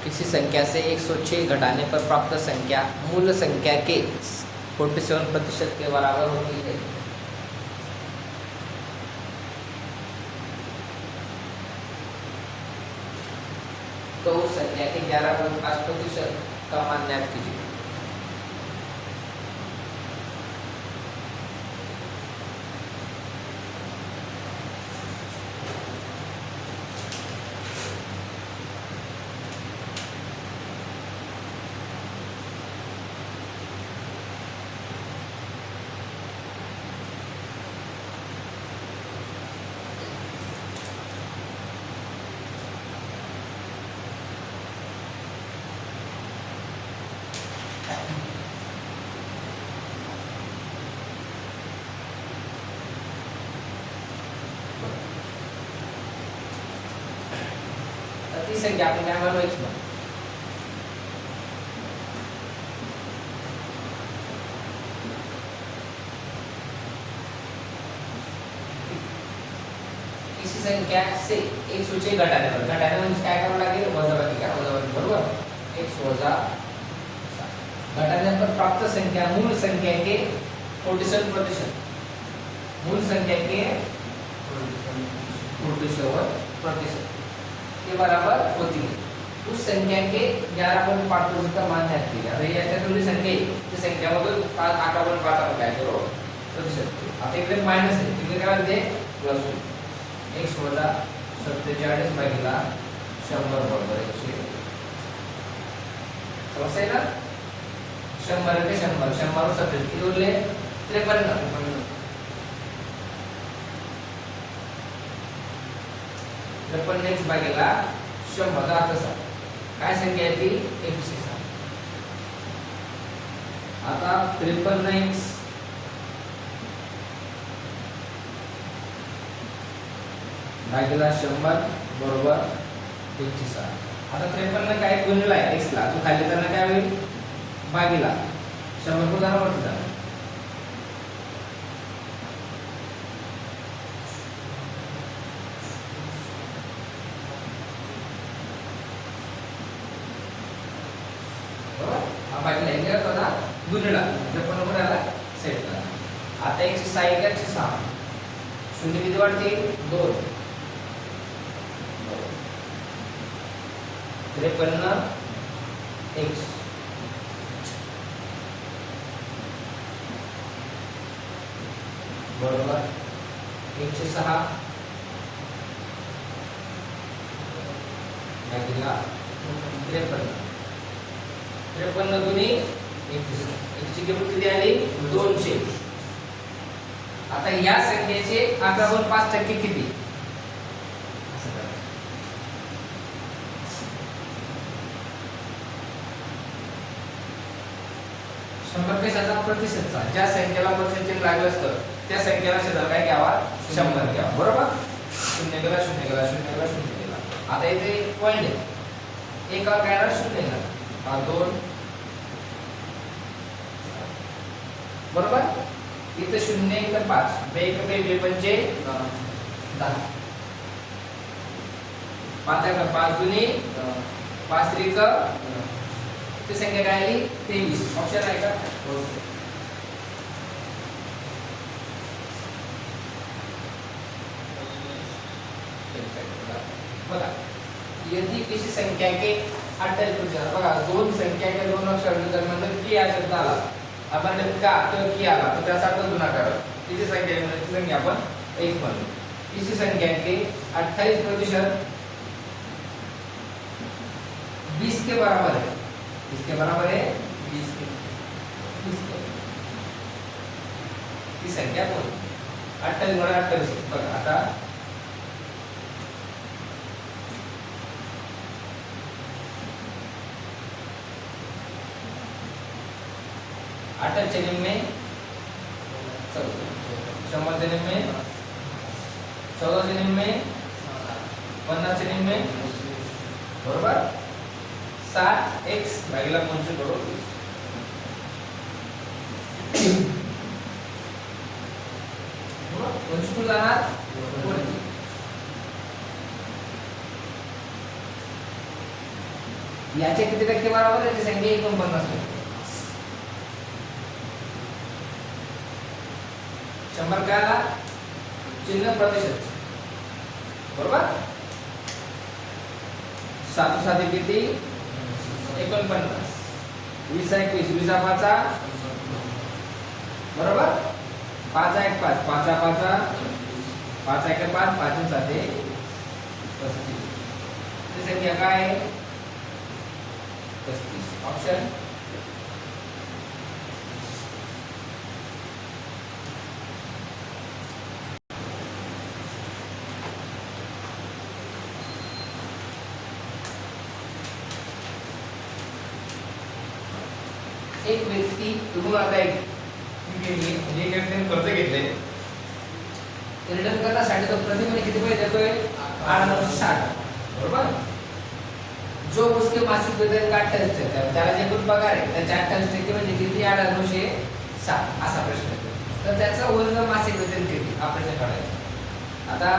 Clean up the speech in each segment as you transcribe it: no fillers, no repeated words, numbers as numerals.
किसी संख्या से 106 घटाने पर प्राप्त संख्या मूल संख्या के 47% के बराबर होती है। तो उस संख्या के 11.5% का मान ज्ञात कीजिए। संख्या आपण काय बनवायची मग किसी संख्या से 106 घटाने म्हणजे काय करावं लागेल वजाबाकी का वजाबाकी बरोबर 1 वजा घटाने पर प्राप्त संख्या मूल संख्या के 47% मूल संख्या के 47% के बराबर होती है। उस संख्या के 11.5% का मान ज्ञात कीजिए। आता याच्यातली संख्या ती संख्यामधून 11.5 आपण काय करू प्रतिशत आता इकडे मायनस आहे तिकडे काय होते प्लस होईल 1 वजा 47 भागिले 100 बरोबर 100 समजतंय ना 100 के 100 100 सत्तर किती उरले 53 53 भागिले 100 असा काय संख्या आहे ती 107 आता 53x भागिले 100 बरोबर 107 आता 53 काय गुणिले आहे x ला तो खाली त्यांना काय होईल भागिले 100 को जाणार वरती जाणार गुणिला पण कोणाला सेट करा आता 106 106 शून्य किती वाढते 2 53 x बरोबर 106 भागिले 53 गुणी 1 ची किंमत किती आली 200 आता या संख्येचे 11.5% किती असं करा 100 पेक्षाचा प्रतिशतचा ज्या संख्येला पर्सेंटेज लागलं असतं त्या संख्येला शेजार काय घ्यावा 100 घ्यावा बरोबर 0 गेला 0 गेला 0 गेला 0 गेला आता इथे पॉइंट आहे एकावर काय राहणार 0 गेला हा 2 बरोबर इथे 0 1 5 बे 1 बे 2 पंचे 10 5 का 5 दुनी 5 त्रिक ती संख्या काय आली 23 ऑप्शन आहे का हो बघा यदि किसी संख्या के 28% बघा दोन संख्या के दोन अक्षर दरम्यान की या शब्द आला आपण का तो की आला तो त्याचा गुणाकार किती संख्या आहे ती संख्या आपण 1 म्हणू किसी संख्या के 28% 20 के बराबर है 20 के बराबर है 20 के ती संख्या कोण 28 गुणिले 28 बघा आता 28 जन्म में 14 जन्म में 14 जन्म में 50 जन्म में बरोबर 60x भागिले 25 बरोबर 25 को जाणार वरती 20 याचे किती टक्के बरोबर याची संख्या 49 टक्के. 100 काय आला चिन्ह प्रतिशत बरोबर. 7 7 किती 49. 20 21 20 पाचा बरोबर. 5 1 5 5 5 5 1 5 5 7 35. ही संख्या काय आहे 35. ऑप्शन एक व्यक्ती तुम्ही आता एक म्हणजे एक व्यक्तीने कर्ज घेतले रिटर्न करण्यासाठी तो प्रति महिने किती पैसे देतोय 8,960 बरोबर. जो उसके मासिक वेतन का 28% है त्याला जे पण पगार आहे त्याच्या 28% म्हणजे किती 8,960 असा प्रश्न येतो. तर त्याचं ओरिजिनल मासिक वेतन किती हा प्रश्न काढायचा. आता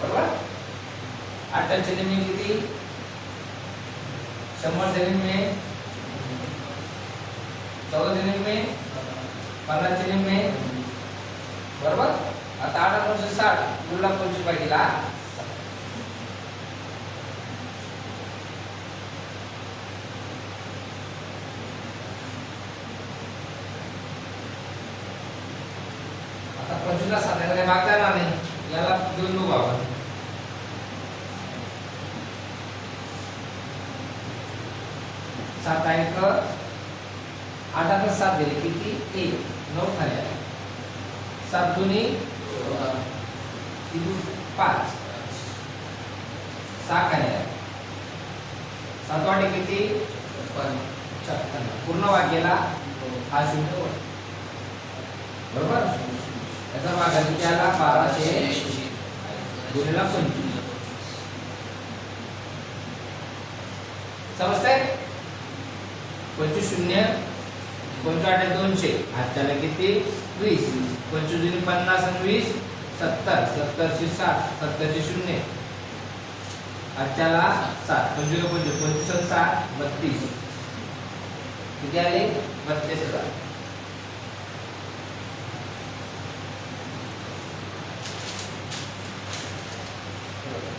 बरोबर 8 जन्म में किती 100 जन्म में 14 जन्म में 15 जन्म में बरोबर. आता 8,960 गुणिले 25 भागिले आता 25 ला 7 ने भाग करणार नाही याला दोन बघू आपण. 7 1 8 आता 7 दिले किती 1 9 खाली 7 दुनी 5 6 खाली 7 वाटे किती 56 पूर्ण वाक्याला हा शून्य बरोबर. याचा भाग किती आला 1200 गुणिले 25. समजतंय 25 शून्य 5 200 आजच्याला किती 20 25 दुनी 50 आणि 20 70 70 शी 60 70 शी शून्य आजच्याला 7 25 25 25 7 32 किती आले 32,000.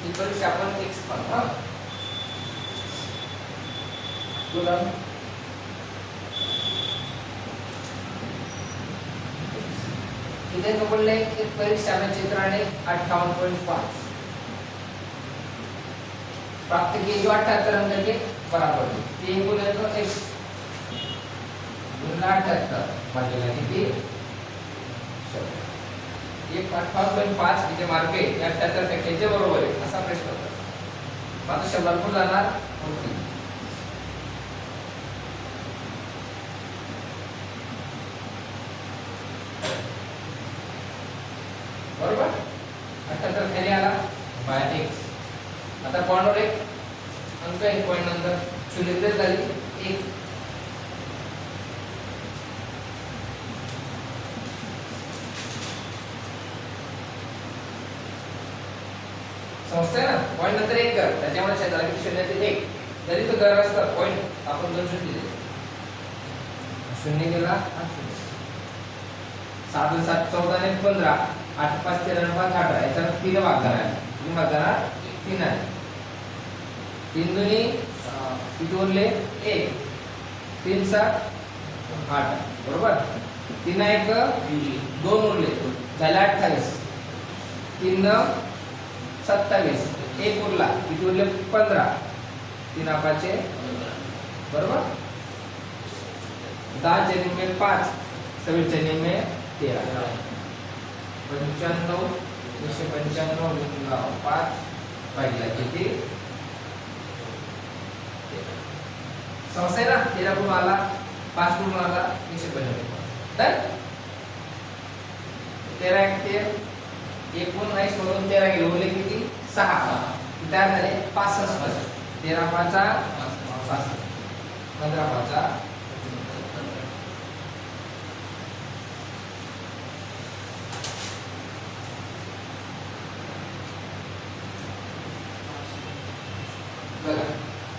ही परीक्षा आपण एक्स पण हा तुला इथे बोलले की परीक्षा में चित्राने 58.5 प्राप्त किए जो 78 अंक के बराबर है. ते बोले तो x गुणिले 78 भागिले किती 58.5 किती मार्क आहे 78% चे बरोबर आहे असा प्रश्न होता. आता 100 को जाणार होती बरोबर. 78 खाली आला बाय x. आता पॉइंटवर एक अंक आहे पॉइंट नंतर शून्य झाली 1 समजतंय ना. पॉइंट नंतर 1 कर त्याच्यामुळे क्षेत्राला किती शून्य ते 1 जरी तो कर असता पॉइंट आपण 2 शून्य दिले शून्य गेला 7 7 14 ने 15 8 5 13 5 18 याचा 3 भाग करायला 3 भाग करणार 3 आहे 3 दुनी किती उरले 1 3 7 8 बरोबर. 3 1 2 उरले झाले 28 3 9 27 1 उरला किती उरले 15 3 5 बरोबर. 10 जन्म में 5 26 जन्म में 13 95 195 5 भागिले किती समजतंय ना. 13 कुठून आला 5 कुठून आला 195 तर 13 1 13 19 मधून 13 गेले उरले किती 6 तयार झाले 65 13 5 65 15 5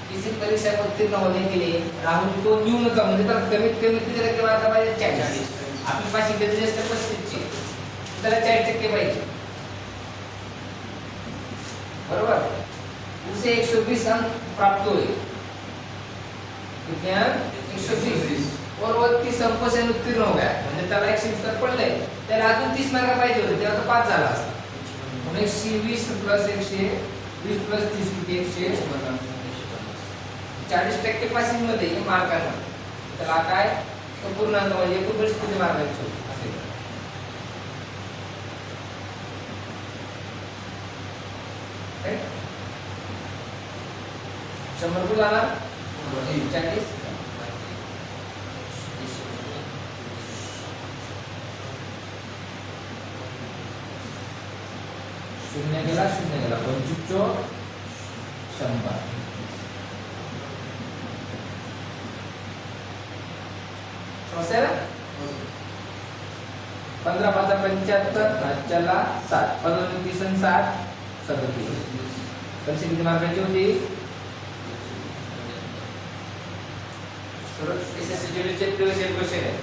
किसी परीक्षा में उत्तीर्ण होने के लिए राहुल को न्यूनतम म्हणजे तर कमीत कमी किती टक्के मार्क पाहिजे 40. आपली पाशी किती असते 35 ची, त्याला 40% पाहिजे. बरोबर. उसे 120 अंक प्राप्त हुए. कितने अंक? 120. और वो 30 अंकों से उत्तीर्ण हो गया म्हणजे त्याला 170 पडले, त्याला अजून 30 मार्क पाहिजे होते, तेव्हा तो 5 झाला असता. म्हणून 120 प्लस 120 प्लस 30 किती 140% पासिंग मध्ये हे मार्क आहे. त्याला काय तो पूर्णांक म्हणजे एकूण किती मार्क आहे असे. राईट. 100 कुठे जाणार? 40. शून्य गेला 25 चोक 100. समजलं ना? 15 5 75 चला 7 15 30 60 37. परीक्षा किती मार्काची होती? सरळ एसएससी चे प्रिव्हियस क्वेश्चन आहे.